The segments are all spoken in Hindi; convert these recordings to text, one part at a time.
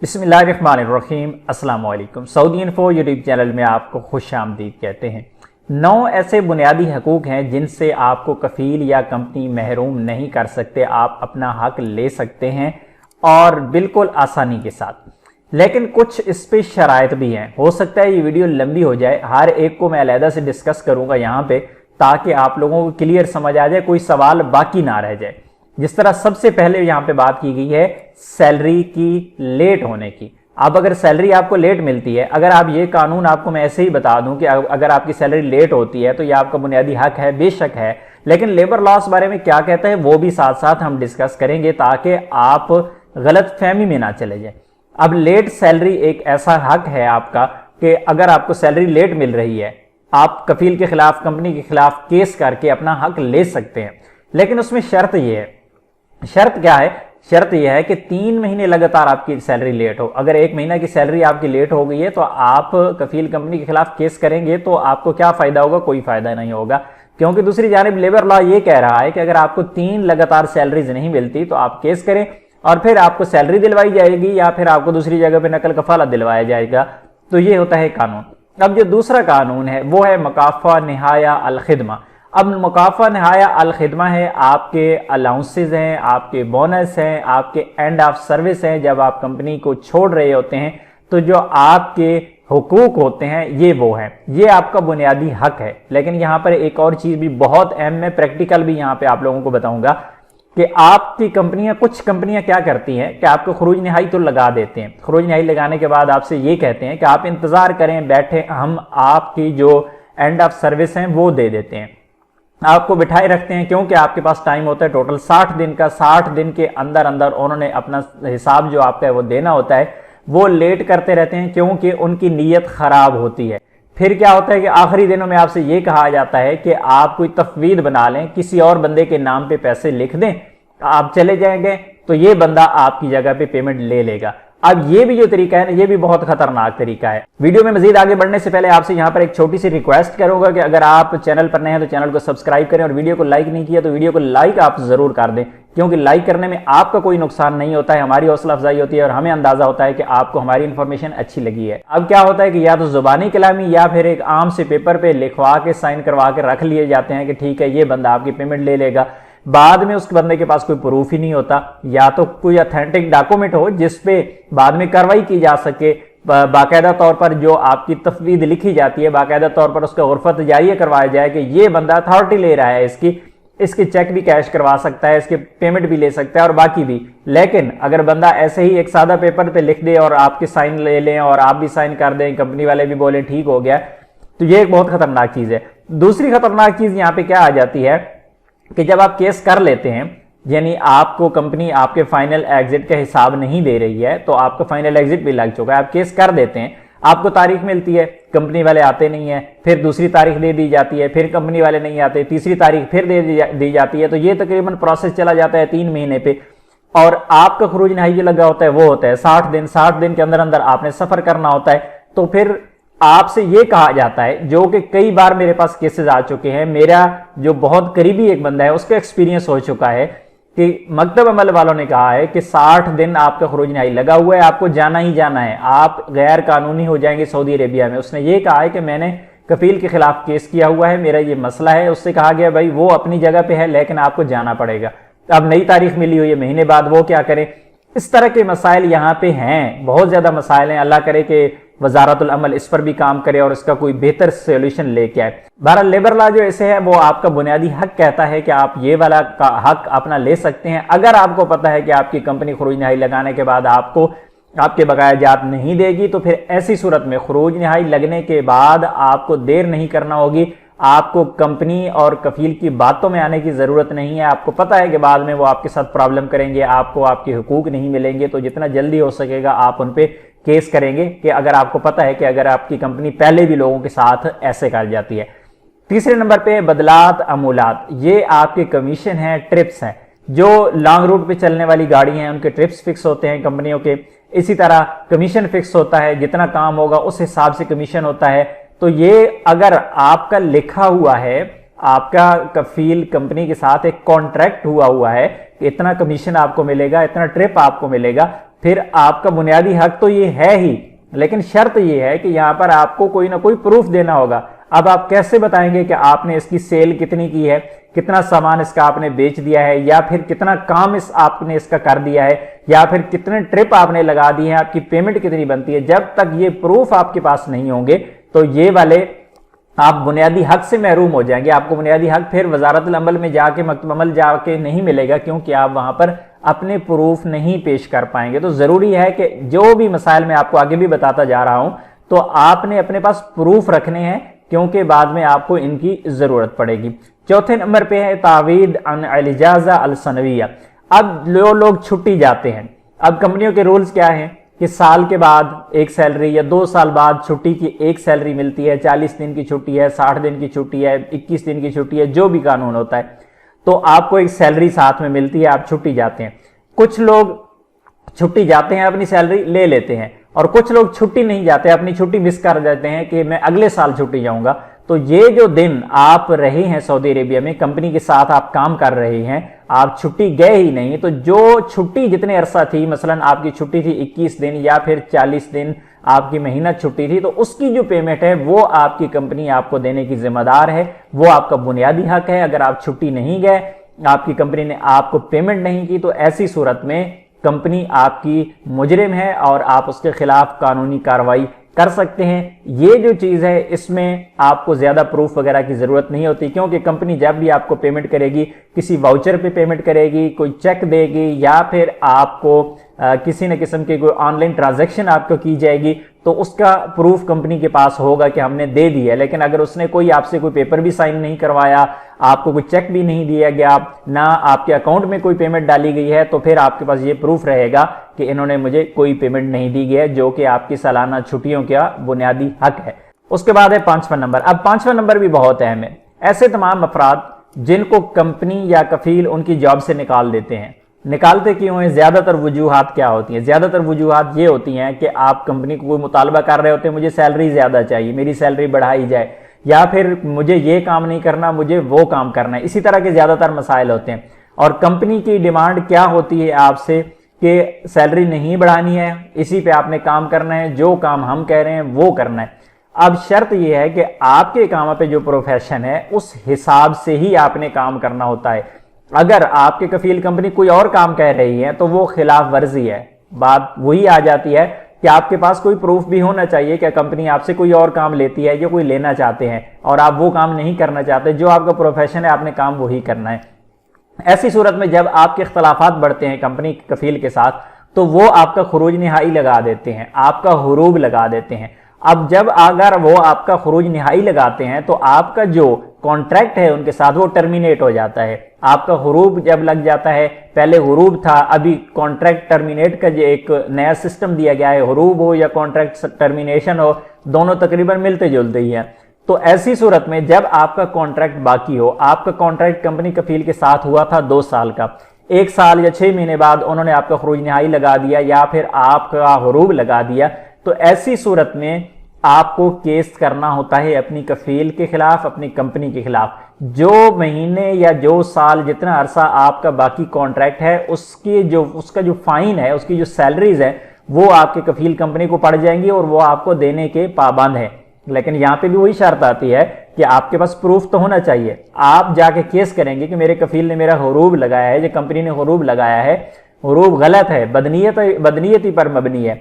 बिस्मिल्लाहिर्रहमानिर्रहीम अस्सलाम वालेकुम। सऊदी इन्फो यूट्यूब चैनल में आपको खुश आमदीद कहते हैं। 9 ऐसे बुनियादी हकूक़ हैं जिनसे आपको कफ़ील या कंपनी महरूम नहीं कर सकते। आप अपना हक ले सकते हैं और बिल्कुल आसानी के साथ, लेकिन कुछ इस पर शराइत भी हैं। हो सकता है ये वीडियो लंबी हो जाए, हर एक को मैं अलहदा से डिस्कस करूँगा यहाँ पे, ताकि आप लोगों को क्लियर समझ आ जाए, कोई सवाल बाकी ना रह जाए। जिस तरह सबसे पहले यहाँ पे बात की गई है सैलरी की लेट होने की। अब अगर सैलरी आपको लेट मिलती है, अगर आप ये कानून आपको मैं ऐसे ही बता दूं कि अगर आपकी सैलरी लेट होती है तो ये आपका बुनियादी हक है, बेशक है, लेकिन लेबर लॉ इस बारे में क्या कहता है वो भी साथ साथ हम डिस्कस करेंगे ताकि आप गलत फहमी में ना चले जाए। अब लेट सैलरी एक ऐसा हक है आपका कि अगर आपको सैलरी लेट मिल रही है, आप कफील के खिलाफ, कंपनी के खिलाफ केस करके अपना हक ले सकते हैं। लेकिन उसमें शर्त यह है, शर्त क्या है? शर्त यह है कि 3 महीने लगातार आपकी सैलरी लेट हो। अगर 1 महीना की सैलरी आपकी लेट हो गई है तो आप कफील कंपनी के खिलाफ केस करेंगे तो आपको क्या फायदा होगा? कोई फायदा नहीं होगा, क्योंकि दूसरी जानिब लेबर लॉ ये कह रहा है कि अगर आपको 3 लगातार सैलरीज नहीं मिलती तो आप केस करें और फिर आपको सैलरी दिलवाई जाएगी या फिर आपको दूसरी जगह पर नकल कफाला दिलवाया जाएगा। तो ये होता है कानून। अब जो दूसरा कानून है वो है मकाफा निहाया अल खिदमा। अब मुकाफा नहाया अल खिदमा है, आपके अलाउंसेज हैं, आपके बोनस हैं, आपके एंड ऑफ सर्विस हैं। जब आप कंपनी को छोड़ रहे होते हैं तो जो आपके हुकूक होते हैं ये वो हैं, ये आपका बुनियादी हक है। लेकिन यहाँ पर एक और चीज़ भी बहुत अहम है, प्रैक्टिकल भी यहाँ पे आप लोगों को बताऊंगा कि आपकी कंपनियां, कुछ कंपनियां क्या करती हैं कि आपको खरूज नहाई तो लगा देते हैं। खरूज नहाई लगाने के बाद आपसे ये कहते हैं कि आप इंतजार करें, बैठे, हम आपकी जो एंड ऑफ सर्विस हैं वो दे देते हैं। आपको बिठाए रखते हैं क्योंकि आपके पास टाइम होता है टोटल 60 दिन का। 60 दिन के अंदर अंदर उन्होंने अपना हिसाब जो आपका है वो देना होता है। वो लेट करते रहते हैं क्योंकि उनकी नीयत खराब होती है। फिर क्या होता है कि आखिरी दिनों में आपसे ये कहा जाता है कि आप कोई तफवीद बना लें, किसी और बंदे के नाम पे पैसे लिख दें, आप चले जाएंगे तो ये बंदा आपकी जगह पे पेमेंट ले लेगा। अब ये भी जो तरीका है ना, ये भी बहुत खतरनाक तरीका है। वीडियो में मजीद आगे बढ़ने से पहले आपसे यहाँ पर एक छोटी सी रिक्वेस्ट करूंगा कि अगर आप चैनल पर नए हैं तो चैनल को सब्सक्राइब करें और वीडियो को लाइक नहीं किया तो वीडियो को लाइक आप जरूर कर दें, क्योंकि लाइक करने में आपका कोई नुकसान नहीं होता है, हमारी हौसला अफजाई होती है और हमें अंदाजा होता है कि आपको हमारी इंफॉर्मेशन अच्छी लगी है। अब क्या होता है कि या तो जुबानी कलामी या फिर एक आम से पेपर पे लिखवा के साइन करवा के रख लिए जाते हैं कि ठीक है ये बंदा आपकी पेमेंट ले लेगा। बाद में उस बंदे के पास कोई प्रूफ ही नहीं होता, या तो कोई ऑथेंटिक डॉक्यूमेंट हो जिसपे बाद में कार्रवाई की जा सके, बाकायदा तौर पर जो आपकी तफवीद लिखी जाती है, बाकायदा तौर पर उसका गुरफत जारिया करवाया जाए कि ये बंदा अथॉरिटी ले रहा है, इसके चेक भी कैश करवा सकता है, इसके पेमेंट भी ले सकता है और बाकी भी। लेकिन अगर बंदा ऐसे ही एक सादा पेपर पे लिख दे और आपके साइन ले लें और आप भी साइन कर दें, कंपनी वाले भी बोले ठीक हो गया, तो ये एक बहुत खतरनाक चीज है। दूसरी खतरनाक चीज यहाँ पे क्या आ जाती है कि जब आप केस कर लेते हैं, यानी आपको कंपनी आपके फाइनल एग्जिट का हिसाब नहीं दे रही है, तो आपका फाइनल एग्जिट भी लग चुका है, आप केस कर देते हैं, आपको तारीख मिलती है, कंपनी वाले आते नहीं है, फिर दूसरी तारीख दे दी जाती है, फिर कंपनी वाले नहीं आते, तीसरी तारीख फिर दे दी जाती है, तो ये तकरीबन प्रोसेस चला जाता है 3 महीने पे। और आपका खरूज नहाई जो लगा होता है वो होता है 60 दिन। 60 दिन के अंदर अंदर आपने सफर करना होता है। तो फिर आपसे ये कहा जाता है, जो कि कई बार मेरे पास केसेस आ चुके हैं, मेरा जो बहुत करीबी एक बंदा है उसका एक्सपीरियंस हो चुका है कि मकतब अमल वालों ने कहा है कि 60 दिन आपका खरूज नहाई लगा हुआ है, आपको जाना ही जाना है, आप गैर कानूनी हो जाएंगे सऊदी अरेबिया में। उसने ये कहा है कि मैंने कफील के खिलाफ केस किया हुआ है, मेरा ये मसला है। उससे कहा गया भाई वो अपनी जगह पे है लेकिन आपको जाना पड़ेगा। अब नई तारीख मिली हुई है, महीने बाद वो क्या करें? इस तरह के मसाइल यहाँ पे हैं, बहुत ज्यादा मसाइल हैं। अल्लाह करे कि वजारतुल अमल इस पर भी काम करे और इसका कोई बेहतर सोल्यूशन लेके आए। बहरहाल लेबर लॉ जो ऐसे है वो आपका बुनियादी हक कहता है कि आप ये वाला का हक अपना ले सकते हैं। अगर आपको पता है कि आपकी कंपनी खरूज नहाई लगाने के बाद आपको आपके बकाया जात नहीं देगी, तो फिर ऐसी सूरत में खरूज नहाई लगने के बाद आपको देर नहीं करना होगी। आपको कंपनी और कफील की बातों में आने की जरूरत नहीं है। आपको पता है कि बाद में वो आपके साथ प्रॉब्लम करेंगे, आपको आपके हुकूक नहीं मिलेंगे, तो जितना जल्दी हो सकेगा आप उन पे केस करेंगे। कि अगर आपको पता है कि अगर आपकी कंपनी पहले भी लोगों के साथ ऐसे कर जाती है। तीसरे नंबर पे बदलात अमूलात, ये आपके कमीशन है, ट्रिप्स हैं। जो लॉन्ग रूट पे चलने वाली गाड़ी हैं उनके ट्रिप्स फिक्स होते हैं कंपनियों के, इसी तरह कमीशन फिक्स होता है, जितना काम होगा उस हिसाब से कमीशन होता है। तो ये अगर आपका लिखा हुआ है, आपका कफील कंपनी के साथ एक कॉन्ट्रैक्ट हुआ है, इतना कमीशन आपको मिलेगा, इतना ट्रिप आपको मिलेगा, फिर आपका बुनियादी हक तो ये है ही, लेकिन शर्त ये है कि यहां पर आपको कोई ना कोई प्रूफ देना होगा। अब आप कैसे बताएंगे कि आपने इसकी सेल कितनी की है, कितना सामान इसका आपने बेच दिया है, या फिर कितना काम आपने इसका कर दिया है, या फिर कितने ट्रिप आपने लगा दी है, आपकी पेमेंट कितनी बनती है। जब तक ये प्रूफ आपके पास नहीं होंगे तो ये वाले आप बुनियादी हक से महरूम हो जाएंगे। आपको बुनियादी हक फिर वजारतुल अमल में जाके मकतब अमल जाके नहीं मिलेगा, क्योंकि आप वहां पर अपने प्रूफ नहीं पेश कर पाएंगे। तो जरूरी है कि जो भी मसाइल मैं आपको आगे भी बताता जा रहा हूं तो आपने अपने पास प्रूफ रखने हैं, क्योंकि बाद में आपको इनकी जरूरत पड़ेगी। चौथे नंबर पे है तावीद अन अल इजाज़ा अल सनविया। अब लोग छुट्टी जाते हैं। अब कंपनियों के रूल्स क्या हैं कि साल के बाद एक सैलरी या 2 साल बाद छुट्टी की एक सैलरी मिलती है, 40 दिन की छुट्टी है, 60 दिन की छुट्टी है, 21 दिन की छुट्टी है, जो भी कानून होता है, तो आपको एक सैलरी साथ में मिलती है, आप छुट्टी जाते हैं। कुछ लोग छुट्टी जाते हैं, अपनी सैलरी ले लेते हैं, और कुछ लोग छुट्टी नहीं जाते, अपनी छुट्टी मिस कर देते हैं कि मैं अगले साल छुट्टी जाऊंगा। तो ये जो दिन आप रहे हैं सऊदी अरेबिया में, कंपनी के साथ आप काम कर रहे हैं, आप छुट्टी गए ही नहीं, तो जो छुट्टी जितने अरसा थी, मसलन आपकी छुट्टी थी 21 दिन या फिर 40 दिन आपकी महीना छुट्टी थी, तो उसकी जो पेमेंट है वो आपकी कंपनी आपको देने की जिम्मेदार है। वो आपका बुनियादी हक है। अगर आप छुट्टी नहीं गए, आपकी कंपनी ने आपको पेमेंट नहीं की, तो ऐसी सूरत में कंपनी आपकी मुजरिम है और आप उसके खिलाफ कानूनी कार्रवाई कर सकते हैं। ये जो चीज है इसमें आपको ज्यादा प्रूफ वगैरह की जरूरत नहीं होती, क्योंकि कंपनी जब भी आपको पेमेंट करेगी, किसी वाउचर पे पेमेंट करेगी, कोई चेक देगी, या फिर आपको किसी न किस्म की कोई ऑनलाइन ट्रांजैक्शन आपको की जाएगी, तो उसका प्रूफ कंपनी के पास होगा कि हमने दे दी है। लेकिन अगर उसने कोई आपसे कोई पेपर भी साइन नहीं करवाया, आपको कोई चेक भी नहीं दिया गया, ना आपके अकाउंट में कोई पेमेंट डाली गई है, तो फिर आपके पास ये प्रूफ रहेगा कि इन्होंने मुझे कोई पेमेंट नहीं दी गई है, जो कि आपकी सालाना छुट्टियों का बुनियादी हक है। उसके बाद है 5वां नंबर। अब 5वां नंबर भी बहुत अहम है। ऐसे तमाम अफराद जिनको कंपनी या कफील उनकी जॉब से निकाल देते हैं। निकालते क्यों हैं? ज्यादातर वजूहात क्या होती हैं? ज्यादातर वजूहात ये होती हैं कि आप कंपनी को कोई मुतालबा कर रहे होते हैं, मुझे सैलरी ज्यादा चाहिए, मेरी सैलरी बढ़ाई जाए, या फिर मुझे ये काम नहीं करना, मुझे वो काम करना है। इसी तरह के ज्यादातर मसाइल होते हैं। और कंपनी की डिमांड क्या होती है आपसे कि सैलरी नहीं बढ़ानी है, इसी पे आपने काम करना है, जो काम हम कह रहे हैं वो करना है। अब शर्त यह है कि आपके काम पे जो प्रोफेशन है उस हिसाब से ही आपने काम करना होता है। अगर आपके कफील कंपनी कोई और काम कह रही है तो वो खिलाफ वर्जी है। बात वही आ जाती है कि आपके पास कोई प्रूफ भी होना चाहिए कि कंपनी आपसे कोई और काम लेती है, जो कोई लेना चाहते हैं और आप वो काम नहीं करना चाहते, जो आपका प्रोफेशन है आपने काम वही करना है। ऐसी सूरत में जब आपके इख्तलाफात बढ़ते हैं कंपनी के कफील के साथ, तो वो आपका खुरूज निहाई लगा देते हैं, आपका हुरूब लगा देते हैं। अब जब अगर वो आपका खुरूज निहाई लगाते हैं तो आपका जो कॉन्ट्रैक्ट है उनके साथ वो टर्मिनेट हो जाता है। आपका हुरूब जब लग जाता है, पहले हुरूब था, अभी कॉन्ट्रैक्ट टर्मिनेट का जो एक नया सिस्टम दिया गया है, हुरूब हो या कॉन्ट्रैक्ट टर्मिनेशन हो, दोनों तकरीबन मिलते जुलते ही हैं। तो ऐसी सूरत में जब आपका कॉन्ट्रैक्ट बाकी हो, आपका कॉन्ट्रैक्ट कंपनी कफील के साथ हुआ था 2 साल का, 1 साल या 6 महीने बाद उन्होंने आपका खुरूज निहाई लगा दिया या फिर आपका हुरूब लगा दिया, तो ऐसी सूरत में आपको केस करना होता है अपनी कफील के खिलाफ, अपनी कंपनी के खिलाफ। जो महीने या जो साल, जितना अरसा आपका बाकी कॉन्ट्रैक्ट है, उसका जो फाइन है, उसकी जो सैलरीज है, वो आपके कफील कंपनी को पड़ जाएंगी और वो आपको देने के पाबंद है। लेकिन यहां पे भी वही शर्त आती है कि आपके पास प्रूफ तो होना चाहिए। आप जाके केस करेंगे कि मेरे कफील ने मेरा हुरूब लगाया है, जो कंपनी ने हुरूब लगाया है, हुरूब गलत है, बदनीयती पर मबनी है।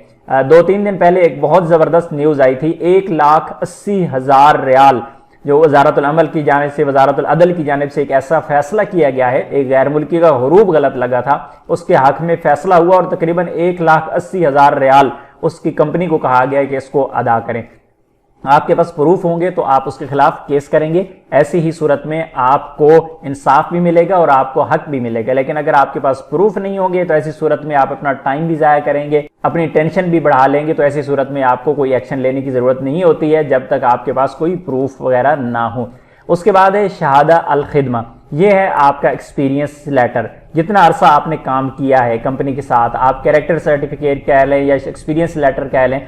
2-3 दिन पहले एक बहुत जबरदस्त न्यूज आई थी, 1,80,000 रियाल जो वजारतुल अमल की जानिब से, वजारतुल अदल की जानिब से एक ऐसा फैसला किया गया है, एक गैर मुल्की का हुरूब गलत लगा था, उसके हक में फैसला हुआ और तकरीबन 1,80,000 रियाल उसकी कंपनी को कहा गया है कि इसको अदा करें। आपके पास प्रूफ होंगे तो आप उसके खिलाफ केस करेंगे। ऐसी ही सूरत में आपको इंसाफ भी मिलेगा और आपको हक भी मिलेगा। लेकिन अगर आपके पास प्रूफ नहीं होंगे तो ऐसी सूरत में आप अपना टाइम भी जाया करेंगे, अपनी टेंशन भी बढ़ा लेंगे। तो ऐसी सूरत में आपको कोई एक्शन लेने की जरूरत नहीं होती है जब तक आपके पास कोई प्रूफ वगैरह ना हो। उसके बाद है शहादा अल खिदमा। ये है आपका एक्सपीरियंस लेटर, जितना अरसा आपने काम किया है कंपनी के साथ, आप कैरेक्टर सर्टिफिकेट कह लें या एक्सपीरियंस लेटर कह लें,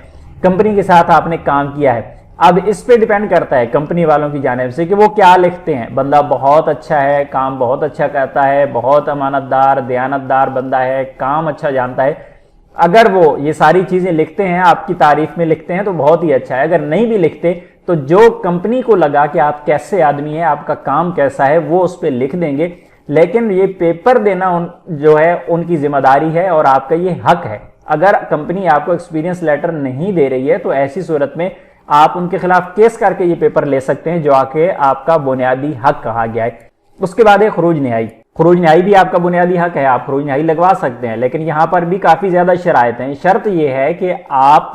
कंपनी के साथ आपने काम किया है। अब इस पे डिपेंड करता है कंपनी वालों की जानिब से कि वो क्या लिखते हैं। बंदा बहुत अच्छा है, काम बहुत अच्छा करता है, बहुत अमानतदार दयानतदार बंदा है, काम अच्छा जानता है। अगर वो ये सारी चीजें लिखते हैं, आपकी तारीफ में लिखते हैं तो बहुत ही अच्छा है। अगर नहीं भी लिखते तो जो कंपनी को लगा कि आप कैसे आदमी हैं, आपका काम कैसा है, वो उस पर लिख देंगे। लेकिन ये पेपर देना जो है उनकी जिम्मेदारी है और आपका ये हक है। अगर कंपनी आपको एक्सपीरियंस लेटर नहीं दे रही है तो ऐसी सूरत में आप उनके खिलाफ केस करके ये पेपर ले सकते हैं, जो आके आपका बुनियादी हक कहा गया है। उसके बाद है खरूज नहाई। खरूज नहाई भी आपका बुनियादी हक है, आप खरूज नहाई लगवा सकते हैं, लेकिन यहां पर भी काफी ज्यादा शराइत हैं। शर्त यह है कि आप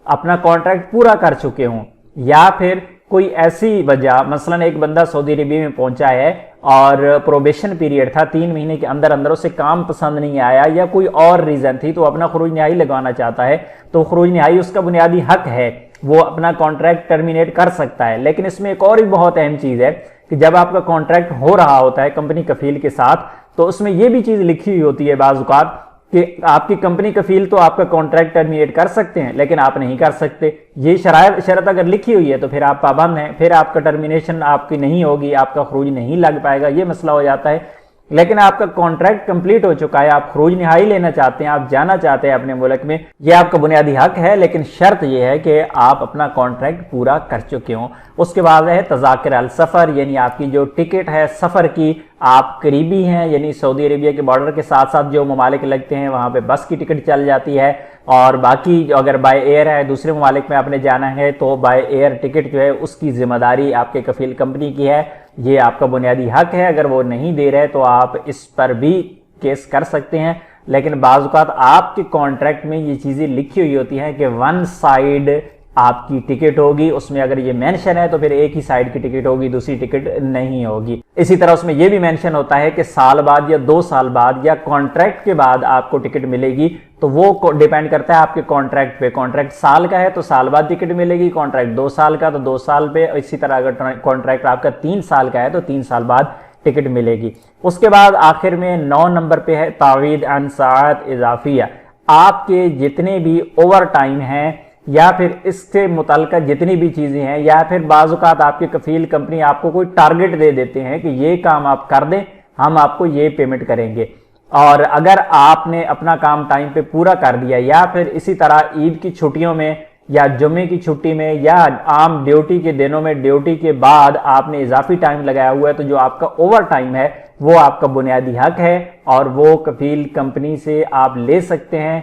अपना कॉन्ट्रैक्ट पूरा कर चुके हों, या फिर कोई ऐसी वजह, मसलन एक बंदा सऊदी अरबिया में पहुंचा है और प्रोबेशन पीरियड था, 3 महीने के अंदर अंदर उसे काम पसंद नहीं आया या कोई और रीजन थी, तो अपना खरूज नहाई लगवाना चाहता है, तो खरूज नहाई उसका बुनियादी हक है, वो अपना कॉन्ट्रैक्ट टर्मिनेट कर सकता है। लेकिन इसमें एक और भी बहुत अहम चीज है कि जब आपका कॉन्ट्रैक्ट हो रहा होता है कंपनी कफील के साथ, तो उसमें यह भी चीज लिखी हुई होती है बाज़ औक़ात कि आपकी कंपनी कफील तो आपका कॉन्ट्रैक्ट टर्मिनेट कर सकते हैं, लेकिन आप नहीं कर सकते। ये शर्त अगर लिखी हुई है तो फिर आप पाबंद हैं, फिर आपका टर्मिनेशन आपकी नहीं होगी, आपका खरूज नहीं लग पाएगा, ये मसला हो जाता है। लेकिन आपका कॉन्ट्रैक्ट कंप्लीट हो चुका है, आप खरूज नहाई लेना चाहते हैं, आप जाना चाहते हैं अपने मुल्क में, ये आपका बुनियादी हक है, लेकिन शर्त यह है कि आप अपना कॉन्ट्रैक्ट पूरा कर चुके हों। उसके बाद है तज़ाकिर अल सफ़र, यानी आपकी जो टिकट है सफ़र की, आप करीबी हैं, यानी सऊदी अरेबिया के बॉर्डर के साथ साथ जो ममालिक लगते हैं वहाँ पे बस की टिकट चल जाती है, और बाकी अगर बाय एयर है, दूसरे ममालिक में आपने जाना है तो बाय एयर टिकट जो है उसकी जिम्मेदारी आपके कफील कंपनी की है। ये आपका बुनियादी हक है, अगर वो नहीं दे रहे तो आप इस पर भी केस कर सकते हैं। लेकिन बाज़ औक़ात आपके कॉन्ट्रैक्ट में ये चीज़ें लिखी हुई होती हैं कि 1 साइड आपकी टिकट होगी, उसमें अगर ये मेंशन है तो फिर एक ही साइड की टिकट होगी, दूसरी टिकट नहीं होगी। इसी तरह उसमें यह भी मेंशन होता है कि साल बाद या 2 साल बाद या कॉन्ट्रैक्ट के बाद आपको टिकट मिलेगी, तो वो डिपेंड करता है आपके कॉन्ट्रैक्ट पे। कॉन्ट्रैक्ट साल का है तो साल बाद टिकट मिलेगी, कॉन्ट्रैक्ट 2 साल का तो 2 साल पे, इसी तरह अगर कॉन्ट्रैक्ट आपका 3 साल का है तो 3 साल बाद टिकट मिलेगी। उसके बाद आखिर में 9 नंबर पे है तावीद अन साअत इजाफिया। आपके जितने भी ओवर टाइम हैं या फिर इससे मुताल्लिक़ जितनी भी चीज़ें हैं, या फिर बाज़ औक़ात आपकी कफील कंपनी आपको कोई टारगेट दे देते हैं कि ये काम आप कर दें, हम आपको ये पेमेंट करेंगे, और अगर आपने अपना काम टाइम पे पूरा कर दिया, या फिर इसी तरह ईद की छुट्टियों में या जुम्मे की छुट्टी में या आम ड्यूटी के दिनों में ड्यूटी के बाद आपने इजाफी टाइम लगाया हुआ है, तो जो आपका ओवर टाइम है वो आपका बुनियादी हक है और वो कफील कंपनी से आप ले सकते हैं,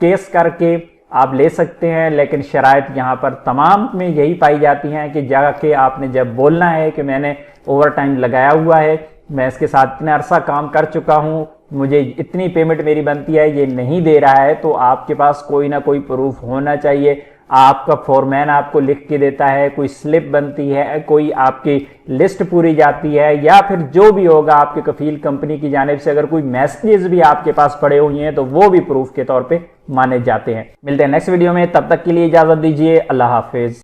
केस करके आप ले सकते हैं। लेकिन शराइत यहाँ पर तमाम में यही पाई जाती हैं कि जाके आपने जब बोलना है कि मैंने ओवर टाइम लगाया हुआ है, मैं इसके साथ इतना अरसा काम कर चुका हूँ, मुझे इतनी पेमेंट मेरी बनती है, ये नहीं दे रहा है, तो आपके पास कोई ना कोई प्रूफ होना चाहिए। आपका फोरमैन आपको लिख के देता है, कोई स्लिप बनती है, कोई आपकी लिस्ट पूरी जाती है, या फिर जो भी होगा आपके कफील कंपनी की जानिब से अगर कोई मैसेजेस भी आपके पास पड़े हुए हैं तो वो भी प्रूफ के तौर पे माने जाते हैं। मिलते हैं नेक्स्ट वीडियो में, तब तक के लिए इजाजत दीजिए। अल्लाह हाफिज।